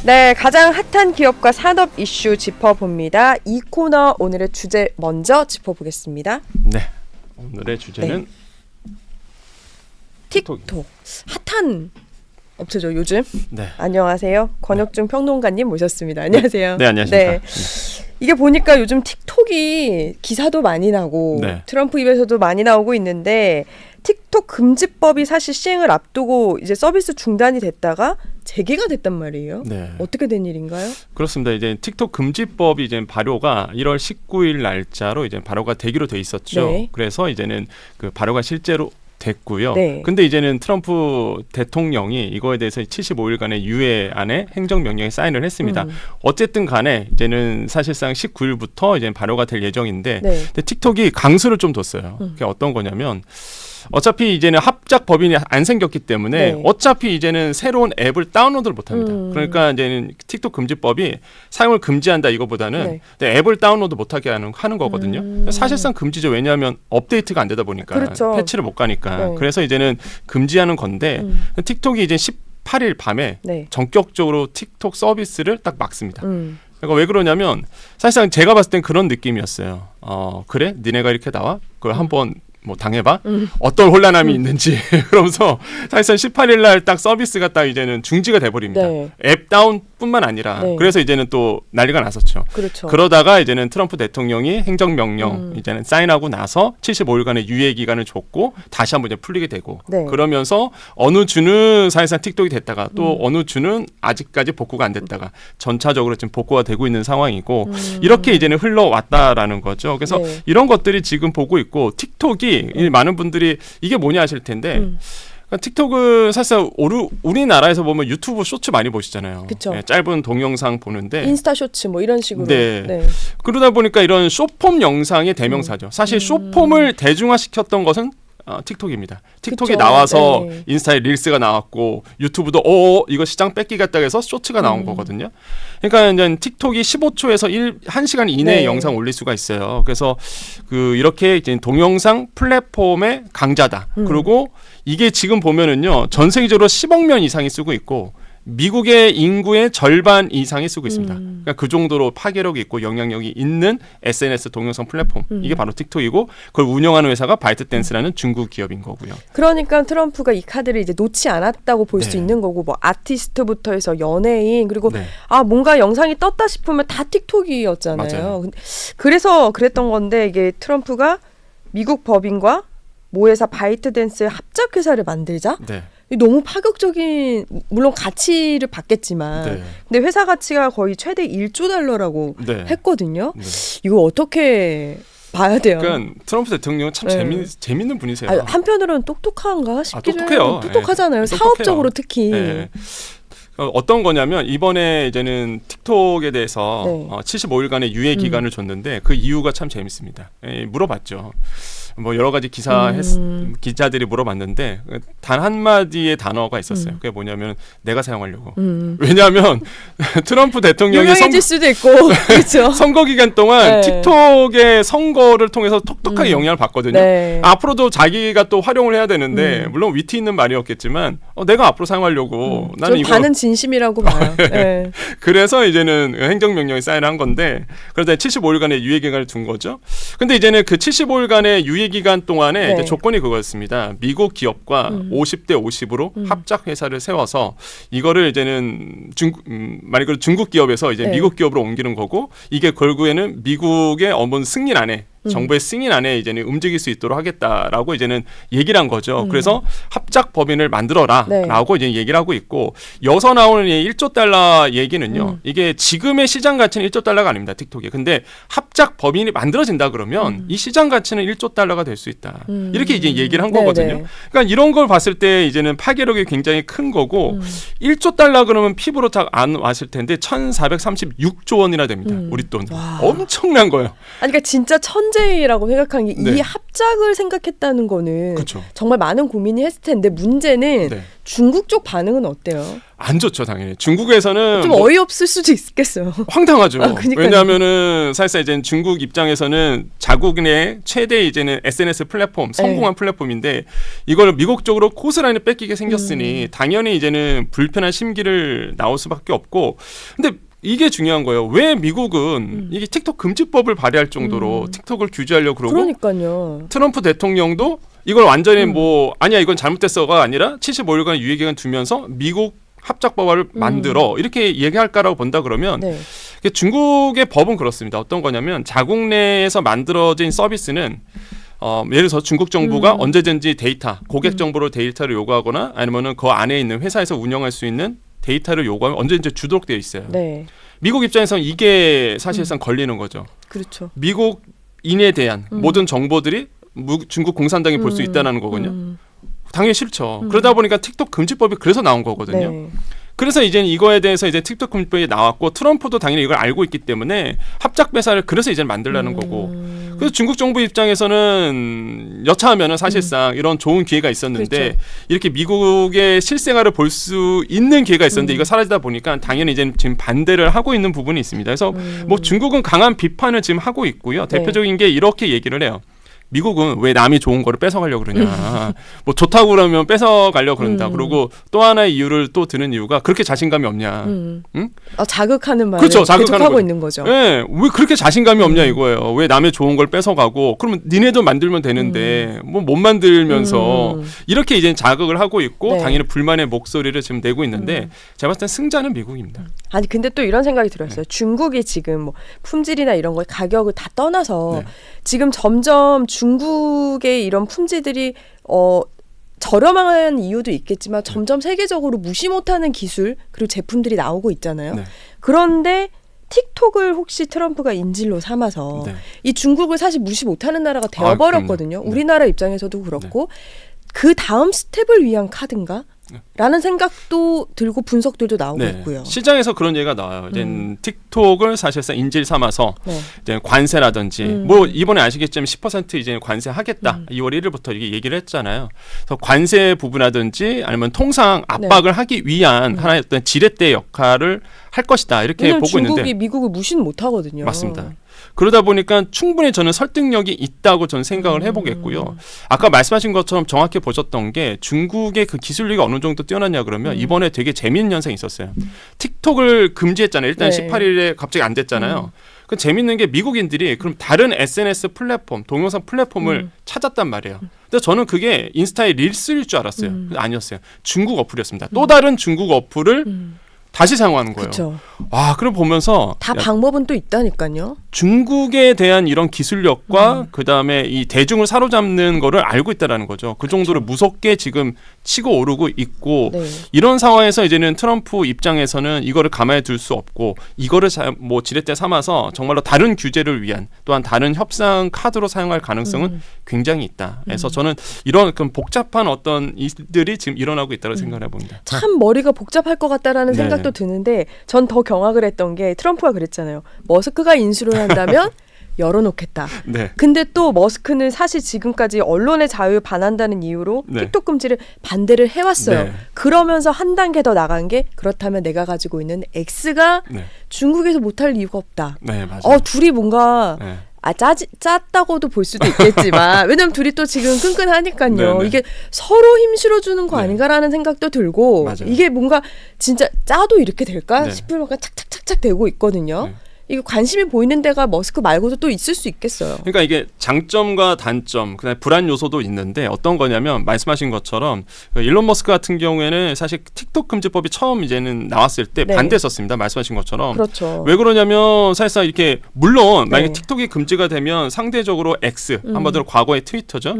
네, 가장 핫한 기업과 산업 이슈 짚어봅니다. 이 코너 오늘의 주제 먼저 짚어보겠습니다. 네, 오늘의 주제는 틱톡. 핫한 업체죠, 요즘. 네. 안녕하세요. 권혁중 평론가님 모셨습니다. 안녕하세요. 네, 안녕하십니까. 네. 이게 보니까 요즘 틱톡이 기사도 많이 나고 네. 트럼프 입에서도 많이 나오고 있는데 틱톡 금지법이 사실 시행을 앞두고 이제 서비스 중단이 됐다가 재개가 됐단 말이에요. 네. 어떻게 된 일인가요? 그렇습니다. 이제 틱톡 금지법이 이제 발효가 1월 19일 날짜로 이제 발효가 되기로 돼 있었죠. 네. 그래서 이제는 그 발효가 실제로 됐고요. 네. 근데 이제는 트럼프 대통령이 이거에 대해서 75일간의 유예안에 행정명령에 사인을 했습니다. 어쨌든 간에 이제는 사실상 19일부터 이제 발효가 될 예정인데 네. 근데 틱톡이 강수를 좀 뒀어요. 그게 어떤 거냐면 어차피 이제는 합작 법인이 안 생겼기 때문에 네. 어차피 이제는 새로운 앱을 다운로드를 못합니다. 그러니까 이제는 틱톡 금지법이 사용을 금지한다 이거보다는 네. 앱을 다운로드 못하게 하는 거거든요. 사실상 금지죠. 왜냐하면 업데이트가 안 되다 보니까 그렇죠. 패치를 못 가니까. 네. 그래서 이제는 금지하는 건데 틱톡이 이제 18일 밤에 네. 전격적으로 틱톡 서비스를 딱 막습니다. 음. 왜 그러냐면 사실상 제가 봤을 땐 그런 느낌이었어요. 그래? 니네가 이렇게 나와? 그걸 한번 뭐 당해봐? 어떤 혼란함이 있는지 그러면서 사실상 18일 날 딱 서비스가 딱 이제는 중지가 돼버립니다. 네. 앱 다운뿐만 아니라 네. 그래서 이제는 또 난리가 났었죠. 그렇죠. 그러다가 이제는 트럼프 대통령이 행정명령 이제는 사인하고 나서 75일간의 유예 기간을 줬고 다시 한번 이제 풀리게 되고 네. 그러면서 어느 주는 사실상 틱톡이 됐다가 또 어느 주는 아직까지 복구가 안 됐다가 전차적으로 지금 복구가 되고 있는 상황이고 이렇게 이제는 흘러왔다라는 거죠. 그래서 네. 이런 것들이 지금 보고 있고 틱톡이 많은 분들이 이게 뭐냐 하실 텐데 그러니까 틱톡은 사실상 우리나라에서 보면 유튜브 쇼츠 많이 보시잖아요. 그쵸. 짧은 동영상 보는데 인스타 쇼츠 뭐 이런 식으로. 네. 그러다 보니까 이런 쇼폼 영상의 대명사죠. 사실 쇼폼을 대중화시켰던 것은 틱톡입니다. 틱톡에 그쵸. 나와서 네. 인스타에 릴스가 나왔고 유튜브도 이거 시장 뺏기겠다 해서 쇼츠가 나온 거거든요. 그러니까 이제 틱톡이 15초에서 1시간 이내에 네. 영상 올릴 수가 있어요. 그래서 이렇게 이제 동영상 플랫폼의 강자다. 그리고 이게 지금 보면은요. 전 세계적으로 10억 명 이상이 쓰고 있고 미국의 인구의 절반 이상이 쓰고 있습니다. 그러니까 그 정도로 파괴력이 있고 영향력이 있는 SNS 동영상 플랫폼 이게 바로 틱톡이고 그걸 운영하는 회사가 바이트댄스라는 중국 기업인 거고요. 그러니까 트럼프가 이 카드를 이제 놓지 않았다고 볼 수 네. 있는 거고 뭐 아티스트부터 해서 연예인 그리고 네. 뭔가 영상이 떴다 싶으면 다 틱톡이었잖아요. 맞아요. 그래서 그랬던 건데 이게 트럼프가 미국 법인과 모회사 바이트댄스의 합작 회사를 만들자. 네. 너무 파격적인 물론 가치를 받겠지만 네. 근데 회사 가치가 거의 최대 1조 달러라고 네. 했거든요. 네. 이거 어떻게 봐야 돼요? 그러니까 트럼프 대통령은 참 네. 재밌는 분이세요. 한편으로는 똑똑한가 싶기도 똑똑해요. 해요. 똑똑하잖아요. 네. 사업적으로 똑똑해요. 특히. 네. 어떤 거냐면 이번에 이제는 틱톡에 대해서 네. 75일간의 유예 기간을 줬는데 그 이유가 참 재밌습니다. 물어봤죠. 뭐 여러 가지 기자들이 물어봤는데 단 한마디의 단어가 있었어요. 그게 뭐냐면 내가 사용하려고. 왜냐하면 트럼프 대통령이 유명해질 수도 있고 그렇죠. 선거 기간 동안 네. 틱톡의 선거를 통해서 톡톡하게 영향을 받거든요. 네. 앞으로도 자기가 또 활용을 해야 되는데 물론 위트 있는 말이었겠지만 내가 앞으로 사용하려고 나는 좀 이거 반은 진심이라고 봐요. 네. 그래서 이제는 행정명령이 사인한 건데 그러다 75일간의 유예 기간을 둔 거죠. 근데 이제는 그 75일간의 유예 기간 동안에 네. 이제 조건이 그거였습니다. 미국 기업과 50대 50으로 합작 회사를 세워서 이거를 이제는 말 그대로 중국 기업에서 이제 네. 미국 기업으로 옮기는 거고 이게 결국에는 미국의 어떤 승인 안에 정부의 승인 안에 이제는 움직일 수 있도록 하겠다라고 이제는 얘기를 한 거죠. 그래서 합작 법인을 만들어라라고 네. 이제 얘기를 하고 있고 여기서 나오는 1조 달러 얘기는요. 이게 지금의 시장 가치는 1조 달러가 아닙니다. 틱톡이. 근데 합작 법인이 만들어진다 그러면 이 시장 가치는 1조 달러가 될 수 있다. 이렇게 이제 얘기를 한 거거든요. 네네. 그러니까 이런 걸 봤을 때 이제는 파괴력이 굉장히 큰 거고 1조 달러 그러면 피부로 딱 안 왔을 텐데 1,436조 원이나 됩니다. 우리 돈. 와. 엄청난 거예요. 아니 그러니까 진짜 문제라고 생각한 게 이 네. 합작을 생각했다는 거는 그렇죠. 정말 많은 고민이 했을 텐데 문제는 네. 중국 쪽 반응은 어때요? 안 좋죠, 당연히. 중국에서는 좀 뭐 어이없을 수도 있겠어요. 황당하죠. 그러니까요. 왜냐하면은 사실상 이제 중국 입장에서는 자국 내 최대 이제는 SNS 플랫폼, 성공한 플랫폼인데 이걸 미국 쪽으로 고스란히 뺏기게 생겼으니 당연히 이제는 불편한 심기를 나올 수밖에 없고, 근데 이게 중요한 거예요. 왜 미국은 이게 틱톡 금지법을 발의할 정도로 틱톡을 규제하려고 그러고 그러니까요. 트럼프 대통령도 이걸 완전히 뭐 아니야 이건 잘못됐어가 아니라 75일간 유예기간 두면서 미국 합작법을 만들어 이렇게 얘기할까라고 본다 그러면 네. 중국의 법은 그렇습니다. 어떤 거냐면 자국 내에서 만들어진 서비스는 예를 들어서 중국 정부가 언제든지 데이터, 고객 정보로 데이터를 요구하거나 아니면은 그 안에 있는 회사에서 운영할 수 있는 데이터를 요구하면 언제든지 주도록 되어 있어요. 네. 미국 입장에서는 이게 사실상 걸리는 거죠. 그렇죠. 미국인에 대한 모든 정보들이 중국 공산당이 볼 수 있다는 거거든요. 당연히 싫죠. 그러다 보니까 틱톡 금지법이 그래서 나온 거거든요. 네. 그래서 이제 이거에 대해서 이제 틱톡 금지법이 나왔고 트럼프도 당연히 이걸 알고 있기 때문에 합작 배사를 그래서 이제 만들라는 거고. 그래서 중국 정부 입장에서는 여차하면은 사실상 이런 좋은 기회가 있었는데 그렇죠. 이렇게 미국의 실생활을 볼 수 있는 기회가 있었는데 이거 사라지다 보니까 당연히 이제 지금 반대를 하고 있는 부분이 있습니다. 그래서 뭐 중국은 강한 비판을 지금 하고 있고요. 네. 대표적인 게 이렇게 얘기를 해요. 미국은 왜 남이 좋은 거를 뺏어가려고 그러냐. 뭐 좋다고 그러면 뺏어가려고 그런다. 그리고 또 하나의 이유를 또 드는 이유가 그렇게 자신감이 없냐. 응? 자극하는 말을 그렇죠, 자극하는 계속하고 거죠. 있는 거죠. 네, 왜 그렇게 자신감이 없냐 이거예요. 왜 남의 좋은 걸 뺏어가고 그러면 니네도 만들면 되는데 뭐 못 만들면서 이렇게 이제 자극을 하고 있고 네. 당연히 불만의 목소리를 지금 내고 있는데 제가 봤을 땐 승자는 미국입니다. 아니 근데 또 이런 생각이 들었어요. 중국이 지금 뭐 품질이나 이런 거에 가격을 다 떠나서 네. 지금 점점 중국의 이런 품질들이 저렴한 이유도 있겠지만 점점 세계적으로 무시 못하는 기술 그리고 제품들이 나오고 있잖아요. 네. 그런데 틱톡을 혹시 트럼프가 인질로 삼아서 네. 이 중국을 사실 무시 못하는 나라가 되어버렸거든요. 그럼요. 네. 우리나라 입장에서도 그렇고 그 다음 스텝을 위한 카드인가? 라는 생각도 들고 분석들도 나오고 있고요. 시장에서 그런 얘기가 나와요. 이제 틱톡을 사실상 인질 삼아서 네. 이제 관세라든지 뭐 이번에 아시겠지만 10% 이제 관세하겠다. 2월 1일부터 이게 얘기를 했잖아요. 그래서 관세 부분이라든지 아니면 통상 압박을 하기 위한 하나의 어떤 지렛대 역할을 할 것이다. 이렇게 왜냐면 보고 중국이 있는데 미국을 무시는 못하거든요. 맞습니다. 그러다 보니까 충분히 저는 설득력이 있다고 저는 생각을 해보겠고요. 아까 말씀하신 것처럼 정확히 보셨던 게 중국의 그 기술력이 어느 정도 뛰어났냐 그러면 이번에 되게 재미있는 현상이 있었어요. 틱톡을 금지했잖아요. 일단 네. 18일에 갑자기 안 됐잖아요. 그 재밌는 게 미국인들이 그럼 다른 SNS 플랫폼, 동영상 플랫폼을 찾았단 말이에요. 근데 저는 그게 인스타의 릴스일 줄 알았어요. 근데 아니었어요. 중국 어플이었습니다. 또 다른 중국 어플을 다시 사용하는 거예요. 그렇죠. 와, 그럼 보면서 다 방법은 또 있다니까요. 중국에 대한 이런 기술력과 그다음에 이 대중을 사로잡는 거를 알고 있다라는 거죠. 그 정도로 무섭게 지금 치고 오르고 있고 네. 이런 상황에서 이제는 트럼프 입장에서는 이거를 가만히 둘 수 없고 이거를 뭐 지렛대 삼아서 정말로 다른 규제를 위한 또한 다른 협상 카드로 사용할 가능성은 굉장히 있다. 그래서 저는 이런 복잡한 어떤 일들이 지금 일어나고 있다고 생각을 해봅니다. 참 머리가 복잡할 것 같다라는 네. 생각도 드는데 전 더 경악을 했던 게 트럼프가 그랬잖아요. 머스크가 인수를 한다면 열어놓겠다. 네. 근데 또 머스크는 사실 지금까지 언론의 자유에 반한다는 이유로 네. 틱톡 금지를 반대를 해왔어요. 네. 그러면서 한 단계 더 나간 게 그렇다면 내가 가지고 있는 X가 네. 중국에서 못할 이유가 없다. 네, 맞아요. 둘이 뭔가 네. 짰다고도 볼 수도 있겠지만 왜냐면 둘이 또 지금 끈끈하니까요. 네네. 이게 서로 힘 실어주는 거 네. 아닌가라는 생각도 들고 맞아요. 이게 뭔가 진짜 짜도 이렇게 될까 네. 싶을 만큼 착착착착 되고 있거든요. 네. 이거 관심이 보이는 데가 머스크 말고도 또 있을 수 있겠어요. 그러니까 이게 장점과 단점, 그다음에 불안 요소도 있는데 어떤 거냐면 말씀하신 것처럼 일론 머스크 같은 경우에는 사실 틱톡 금지법이 처음 이제는 나왔을 때 네. 반대했었습니다. 말씀하신 것처럼. 그렇죠. 왜 그러냐면 사실상 이렇게 물론 만약에 네. 틱톡이 금지가 되면 상대적으로 X 한마디로 과거의 트위터죠.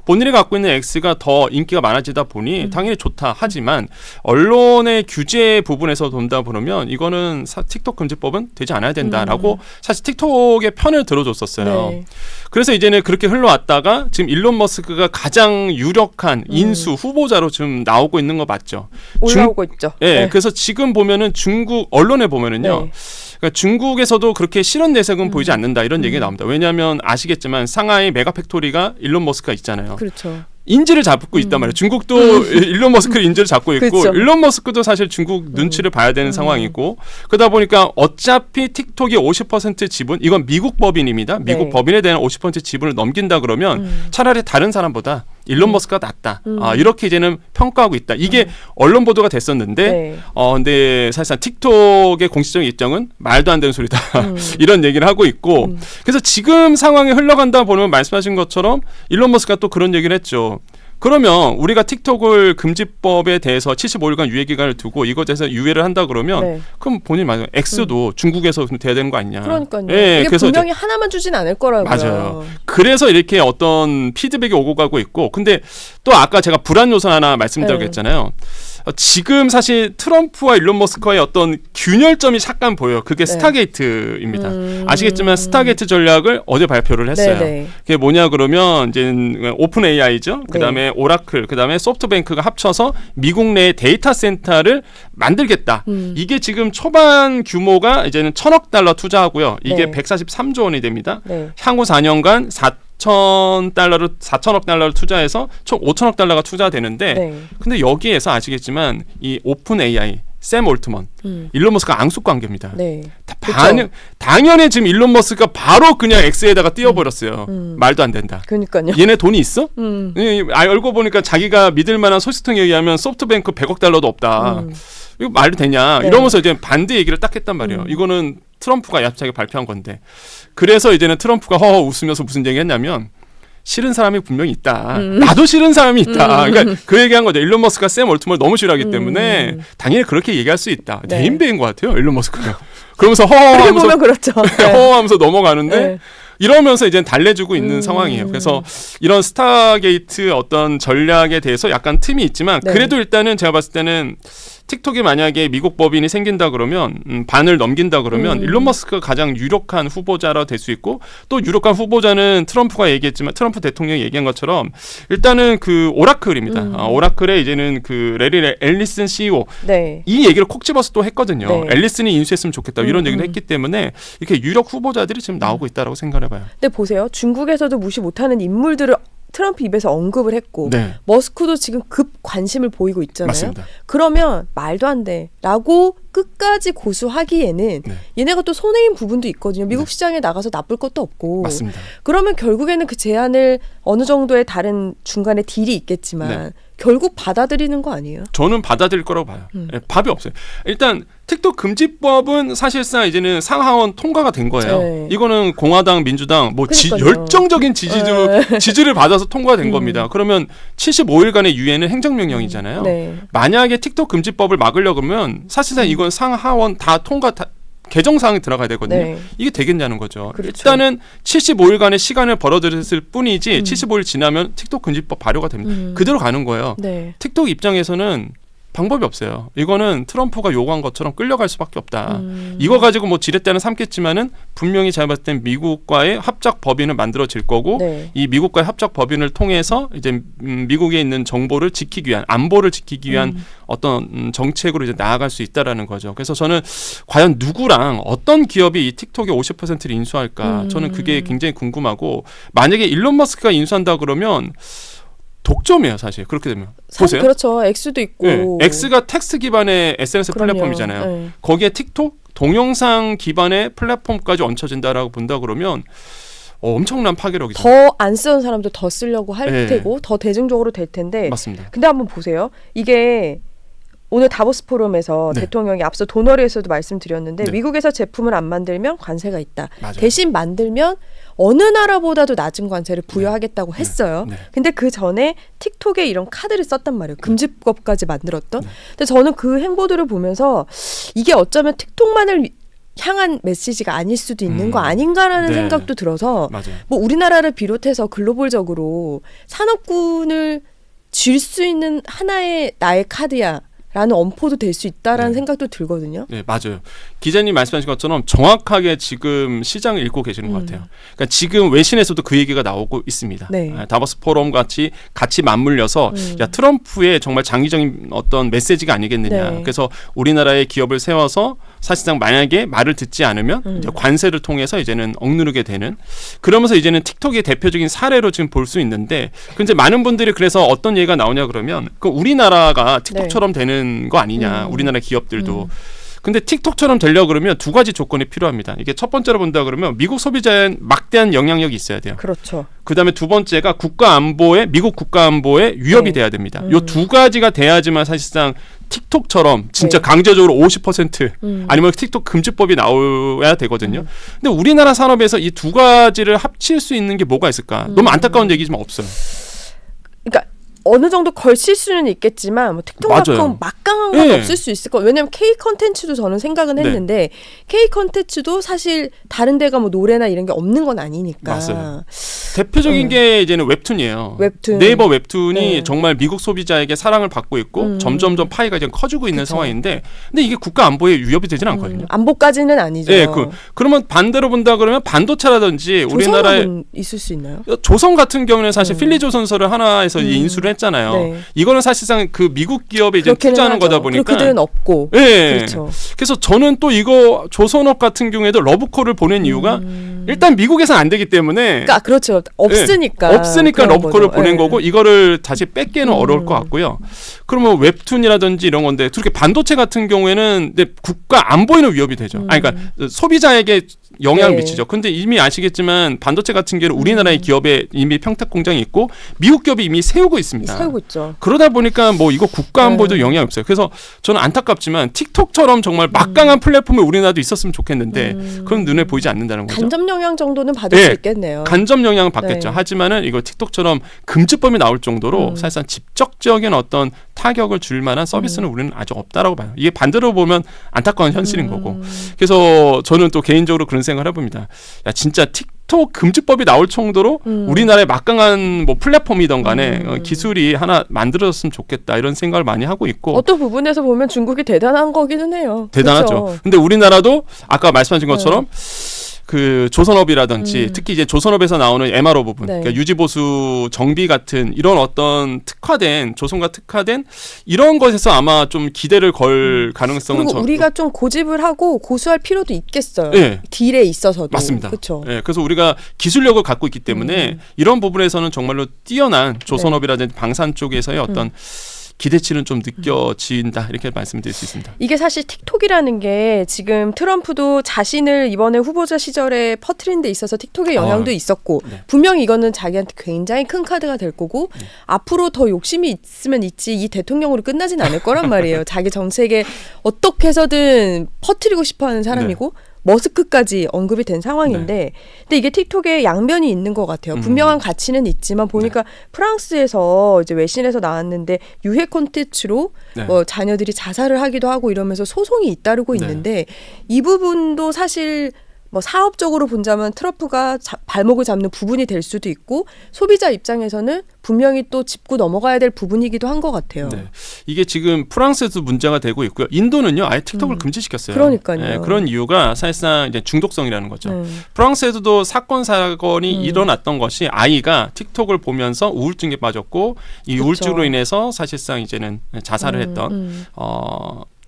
본인이 갖고 있는 X가 더 인기가 많아지다 보니 당연히 좋다. 하지만 언론의 규제 부분에서 본다 보면 이거는 틱톡 금지법은 되지 않아야 된다라고 사실 틱톡의 편을 들어줬었어요. 네. 그래서 이제는 그렇게 흘러왔다가 지금 일론 머스크가 가장 유력한 인수 후보자로 지금 나오고 있는 거 맞죠? 올라오고 있죠. 예, 네. 그래서 지금 보면은 중국 언론에 보면은요. 네. 그러니까 중국에서도 그렇게 실현 내색은 보이지 않는다 이런 얘기가 나옵니다. 왜냐하면 아시겠지만 상하이 메가팩토리가 일론 머스크가 있잖아요. 그렇죠. 인지를 잡고 있단 말이에요. 중국도 일론 머스크의 인지를 잡고 있고 그렇죠. 일론 머스크도 사실 중국 눈치를 봐야 되는 상황이고 그러다 보니까 어차피 틱톡이 50% 지분 이건 미국 법인입니다. 미국 네. 법인에 대한 50% 지분을 넘긴다 그러면 차라리 다른 사람보다 일론 머스크가 낫다. 이렇게 이제는 평가하고 있다. 이게 언론 보도가 됐었는데 네. 근데 사실상 틱톡의 공식적인 입장은 말도 안 되는 소리다. 이런 얘기를 하고 있고 그래서 지금 상황이 흘러간다 보면 말씀하신 것처럼 일론 머스크가 또 그런 얘기를 했죠. 그러면 우리가 틱톡을 금지법에 대해서 75일간 유예 기간을 두고 이것에 대해서 유예를 한다 그러면 네. 그럼 본인이 맞아요. X도 중국에서 돼야 되는 거 아니냐. 그러니까요. 예, 이게 그래서 분명히 하나만 주진 않을 거라고요. 맞아요. 그래서 이렇게 어떤 피드백이 오고 가고 있고 근데 또 아까 제가 불안 요소 하나 말씀드렸잖아요. 지금 사실 트럼프와 일론 머스크의 어떤 균열점이 잠깐 보여요. 그게 네. 스타게이트입니다. 아시겠지만 스타게이트 전략을 어제 발표를 했어요. 네네. 그게 뭐냐 그러면 이제 오픈 AI죠. 그다음에 네. 오라클, 그다음에 소프트뱅크가 합쳐서 미국 내 데이터 센터를 만들겠다. 이게 지금 초반 규모가 이제는 1,000억 달러 투자하고요. 이게 네. 143조 원이 됩니다. 네. 향후 4년간 4천억 달러를 투자해서 총 5천억 달러가 투자되는데 네. 근데 여기에서 아시겠지만 이 오픈 AI 샘 올트먼 일론 머스크가 앙숙 관계입니다. 네. 당연히 지금 일론 머스크가 바로 그냥 X에다가 띄워버렸어요. 말도 안 된다. 그러니까요. 얘네 돈이 있어? 알고 보니까 자기가 믿을 만한 소식통에 의하면 소프트뱅크 100억 달러도 없다. 이거 말도 되냐? 네. 이러면서 이제 반대 얘기를 딱 했단 말이에요. 이거는 트럼프가 얍삽하게 발표한 건데. 그래서 이제는 트럼프가 허허 웃으면서 무슨 얘기 했냐면 싫은 사람이 분명히 있다. 나도 싫은 사람이 있다. 그러니까 그 얘기한 거죠. 일론 머스크가 샘 올트먼을 너무 싫어하기 때문에 당연히 그렇게 얘기할 수 있다. 네. 대인배인 것 같아요. 일론 머스크가. 그러면서 그렇게 허허하면서 보면 그렇죠. 네. 허허하면서 넘어가는데 네. 이러면서 이제 달래주고 있는 상황이에요. 그래서 이런 스타게이트 어떤 전략에 대해서 약간 틈이 있지만 네. 그래도 일단은 제가 봤을 때는 틱톡이 만약에 미국 법인이 생긴다 그러면 반을 넘긴다 그러면 일론 머스크가 가장 유력한 후보자라 될 수 있고 또 유력한 후보자는 트럼프가 얘기했지만 트럼프 대통령이 얘기한 것처럼 일단은 그 오라클입니다. 오라클의 이제는 그 레리 앨리슨 CEO 네. 이 얘기를 콕 집어서 또 했거든요. 네. 앨리슨이 인수했으면 좋겠다 이런 얘기를 했기 때문에 이렇게 유력 후보자들이 지금 나오고 있다라고 생각해봐요. 근데 보세요. 중국에서도 무시 못하는 인물들을 트럼프 입에서 언급을 했고 네. 머스크도 지금 급 관심을 보이고 있잖아요. 맞습니다. 그러면 말도 안 돼라고 끝까지 고수하기에는 네. 얘네가 또 손해인 부분도 있거든요. 미국 시장에 나가서 나쁠 것도 없고. 맞습니다. 그러면 결국에는 그 제안을 어느 정도의 다른 중간에 딜이 있겠지만 네. 결국 받아들이는 거 아니에요? 저는 받아들일 거라고 봐요. 예, 답이 없어요. 일단 틱톡 금지법은 사실상 이제는 상하원 통과가 된 거예요. 네. 이거는 공화당, 민주당 뭐 그러니까요. 열정적인 지지를 받아서 통과된 겁니다. 그러면 75일간의 유예는 행정명령이잖아요. 네. 만약에 틱톡 금지법을 막으려면 사실상 이건 상하원 다 개정 사항이 들어가야 되거든요. 네. 이게 되겠냐는 거죠. 그렇죠. 일단은 75일간의 시간을 벌어들였을 뿐이지 75일 지나면 틱톡 금지법 발효가 됩니다. 그대로 가는 거예요. 네. 틱톡 입장에서는 방법이 없어요. 이거는 트럼프가 요구한 것처럼 끌려갈 수밖에 없다. 이거 가지고 뭐 지렛대는 삼겠지만은 분명히 제가 봤을 땐 미국과의 합작 법인을 만들어질 거고 네. 이 미국과의 합작 법인을 통해서 이제 미국에 있는 정보를 지키기 위한 안보를 지키기 위한 어떤 정책으로 이제 나아갈 수 있다라는 거죠. 그래서 저는 과연 누구랑 어떤 기업이 이 틱톡의 50%를 인수할까? 저는 그게 굉장히 궁금하고 만약에 일론 머스크가 인수한다 그러면 독점이에요, 사실. 그렇게 되면. 사실 보세요. 그렇죠. X도 있고. 네. X가 텍스트 기반의 SNS 그럼요. 플랫폼이잖아요. 네. 거기에 틱톡 동영상 기반의 플랫폼까지 얹혀진다라고 본다 그러면 엄청난 파괴력이죠. 더 안 쓰는 사람도 더 쓰려고 할 네. 테고 더 대중적으로 될 텐데. 맞습니다. 근데 한번 보세요. 이게 오늘 다보스 포럼에서 네. 대통령이 앞서 도너리에서도 말씀드렸는데 네. 미국에서 제품을 안 만들면 관세가 있다. 맞아요. 대신 만들면 어느 나라보다도 낮은 관세를 부여하겠다고 했어요. 네. 근데 그 전에 틱톡에 이런 카드를 썼단 말이에요. 금지법까지 만들었던. 네. 근데 저는 그 행보들을 보면서 이게 어쩌면 틱톡만을 향한 메시지가 아닐 수도 있는 거 아닌가라는 네. 생각도 들어서 맞아요. 뭐 우리나라를 비롯해서 글로벌적으로 산업군을 쥘 수 있는 하나의 나의 카드야 엄포도 될 수 있다라는 네. 생각도 들거든요. 네, 맞아요. 기자님 말씀하신 것처럼 정확하게 지금 시장을 읽고 계시는 것 같아요. 그러니까 지금 외신에서도 그 얘기가 나오고 있습니다. 네. 다보스 포럼 같이 맞물려서 야, 트럼프의 정말 장기적인 어떤 메시지가 아니겠느냐. 네. 그래서 우리나라의 기업을 세워서 사실상 만약에 말을 듣지 않으면 이제 관세를 통해서 이제는 억누르게 되는, 그러면서 이제는 틱톡의 대표적인 사례로 지금 볼 수 있는데, 근데 많은 분들이 그래서 어떤 얘기가 나오냐 그러면 그 우리나라가 틱톡처럼 되는 거 아니냐. 우리나라 기업들도. 근데 틱톡처럼 되려고 그러면 두 가지 조건이 필요합니다. 이게 첫 번째로 본다 그러면 미국 소비자에 막대한 영향력이 있어야 돼요. 그렇죠. 그다음에 두 번째가 미국 국가 안보에 위협이 돼야 됩니다. 요 두 가지가 돼야지만 사실상 틱톡처럼 진짜 네. 강제적으로 50% 아니면 틱톡 금지법이 나와야 되거든요. 근데 우리나라 산업에서 이 두 가지를 합칠 수 있는 게 뭐가 있을까? 너무 안타까운 얘기지만 없어요. 그러니까 어느 정도 걸칠 수는 있겠지만 뭐 틱톡만큼 막강한 건 네. 없을 수 있을 거. 왜냐면 K 컨텐츠도 저는 생각은 했는데 K 컨텐츠도 사실 다른 데가 뭐 노래나 이런 게 없는 건 아니니까. 맞아요. 대표적인 게 이제는 웹툰이에요. 웹툰. 네이버 웹툰이 네. 정말 미국 소비자에게 사랑을 받고 있고 점점점 파이가 이제 커지고 있는 그쵸. 상황인데, 근데 이게 국가 안보에 위협이 되지는 않거든요. 안보까지는 아니죠. 네, 그러면 반대로 본다 그러면 반도체라든지 우리나라의 조선업은 있을 수 있나요? 조선 같은 경우는 사실 필리조선소를 하나에서 인수를 했잖아요. 네. 이거는 사실상 그 미국 기업에 이제 그렇기는 투자하는 하죠. 거다 보니까. 그리고 그들은 없고. 네. 그렇죠. 그래서 저는 또 이거 조선업 같은 경우에도 러브콜을 보낸 이유가 일단 미국에서는 안 되기 때문에. 그러니까 그렇죠. 없으니까. 없으니까 그런 러브콜을 거죠. 보낸 네. 거고, 이거를 다시 뺏기는 어려울 것 같고요. 그러면 웹툰이라든지 이런 건데, 그렇게 반도체 같은 경우에는 내 국가 안보에는 위협이 되죠. 아니, 그러니까 소비자에게 영향을 네. 미치죠. 근데 이미 아시겠지만 반도체 같은 경우는 우리나라의 기업에 이미 평택 공장이 있고 미국 기업이 이미 세우고 있습니다. 세우고 있죠. 그러다 보니까 뭐 이거 국가 안보에도 영향이 없어요. 그래서 저는 안타깝지만 틱톡처럼 정말 막강한 플랫폼이 우리나라도 있었으면 좋겠는데 그건 눈에 보이지 않는다는 거죠. 간접 영향 정도는 받을 네. 수 있겠네요. 간접 영향은 받겠죠. 네. 하지만은 이거 틱톡처럼 금지법이 나올 정도로 사실상 직접적인 어떤 타격을 줄 만한 서비스는 우리는 아직 없다라고 봐요. 이게 반대로 보면 안타까운 현실인 거고. 그래서 저는 또 개인적으로 그런 생각을 해봅니다. 야, 진짜 틱톡 금지법이 나올 정도로 우리나라의 막강한 뭐 플랫폼이든 간에 기술이 하나 만들어졌으면 좋겠다, 이런 생각을 많이 하고 있고. 어떤 부분에서 보면 중국이 대단한 거기는 해요. 대단하죠. 그렇죠? 근데 우리나라도 아까 말씀하신 것처럼 그 조선업이라든지 특히 이제 조선업에서 나오는 MRO 부분, 네. 그러니까 유지보수 정비 같은 이런 어떤 특화된, 조선과 특화된 이런 것에서 아마 좀 기대를 걸 가능성은 그리고 우리가 좀 고집을 하고 고수할 필요도 있겠어요. 네. 딜에 있어서도. 맞습니다. 그렇죠. 예, 그래서 우리가 기술력을 갖고 있기 때문에 이런 부분에서는 정말로 뛰어난 조선업이라든지 방산 쪽에서의 어떤 기대치는 좀 느껴진다, 이렇게 말씀드릴 수 있습니다. 이게 사실 틱톡이라는 게 지금 트럼프도 자신을 이번에 후보자 시절에 퍼뜨린 데 있어서 틱톡의 영향도 있었고 네. 분명히 이거는 자기한테 굉장히 큰 카드가 될 거고 앞으로 더 욕심이 있으면 있지 이 대통령으로 끝나진 않을 거란 말이에요. 자기 정책에 어떻게 해서든 퍼뜨리고 싶어하는 사람이고 머스크까지 언급이 된 상황인데 근데 이게 틱톡에 양면이 있는 것 같아요. 분명한 가치는 있지만 보니까 프랑스에서 이제 외신에서 나왔는데 유해 콘텐츠로 뭐 자녀들이 자살을 하기도 하고 이러면서 소송이 잇따르고 있는데 이 부분도 사실 뭐 사업적으로 본다면 트럼프가 발목을 잡는 부분이 될 수도 있고 소비자 입장에서는 분명히 또 짚고 넘어가야 될 부분이기도 한 것 같아요. 네. 이게 지금 프랑스에도 문제가 되고 있고요. 인도는요, 아예 틱톡을 금지시켰어요. 그러니까요. 네, 그런 이유가 사실상 이제 중독성이라는 거죠. 프랑스에서도 사건이 일어났던 것이 아이가 틱톡을 보면서 우울증에 빠졌고 이 우울증으로 인해서 사실상 이제는 자살을 했던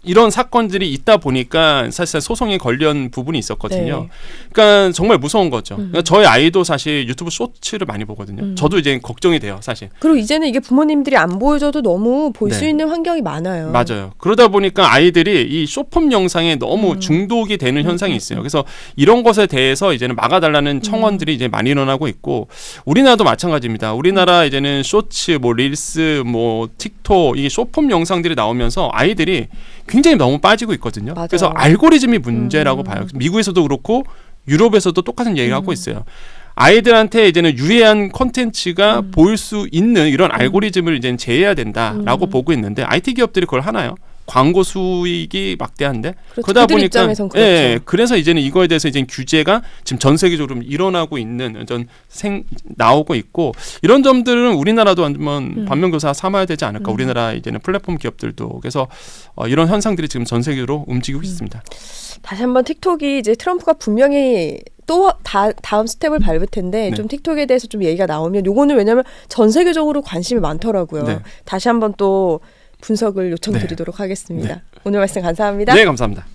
이런 사건들이 있다 보니까 사실상 소송에 걸린 부분이 있었거든요. 네. 그러니까 정말 무서운 거죠. 그러니까 저희 아이도 사실 유튜브 쇼츠를 많이 보거든요. 저도 이제 걱정이 돼요, 사실. 그리고 이제는 이게 부모님들이 안 보여줘도 너무 볼 수 네. 있는 환경이 많아요. 맞아요. 그러다 보니까 아이들이 이 쇼폼 영상에 너무 중독이 되는 현상이 있어요. 그래서 이런 것에 대해서 이제는 막아달라는 청원들이 이제 많이 일어나고 있고 우리나라도 마찬가지입니다. 우리나라 이제는 쇼츠, 뭐 릴스, 뭐 틱톡 이 쇼폼 영상들이 나오면서 아이들이 굉장히 너무 빠지고 있거든요. 맞아요. 그래서 알고리즘이 문제라고 봐요. 미국에서도 그렇고 유럽에서도 똑같은 얘기를 하고 있어요. 아이들한테 이제는 유해한 콘텐츠가 보일 수 있는 이런 알고리즘을 이제는 제해해야 된다라고 보고 있는데 IT 기업들이 그걸 하나요? 광고 수익이 막대한데 그렇죠. 그러다 그들 보니까 입장에선 그렇죠. 예, 그래서 이제는 이거에 대해서 이제 규제가 지금 전 세계적으로 좀 일어나고 있는 나오고 있고 이런 점들은 우리나라도 한번 반면교사 삼아야 되지 않을까. 우리나라 이제는 플랫폼 기업들도 그래서 이런 현상들이 지금 전 세계로 움직이고 있습니다. 다시 한번 틱톡이 이제 트럼프가 분명히 또 다음 스텝을 밟을 텐데 네. 좀 틱톡에 대해서 좀 얘기가 나오면 요거는 왜냐면 전 세계적으로 관심이 많더라고요. 네. 다시 한번 또 분석을 요청드리도록 하겠습니다. 네. 오늘 말씀 감사합니다. 네, 감사합니다.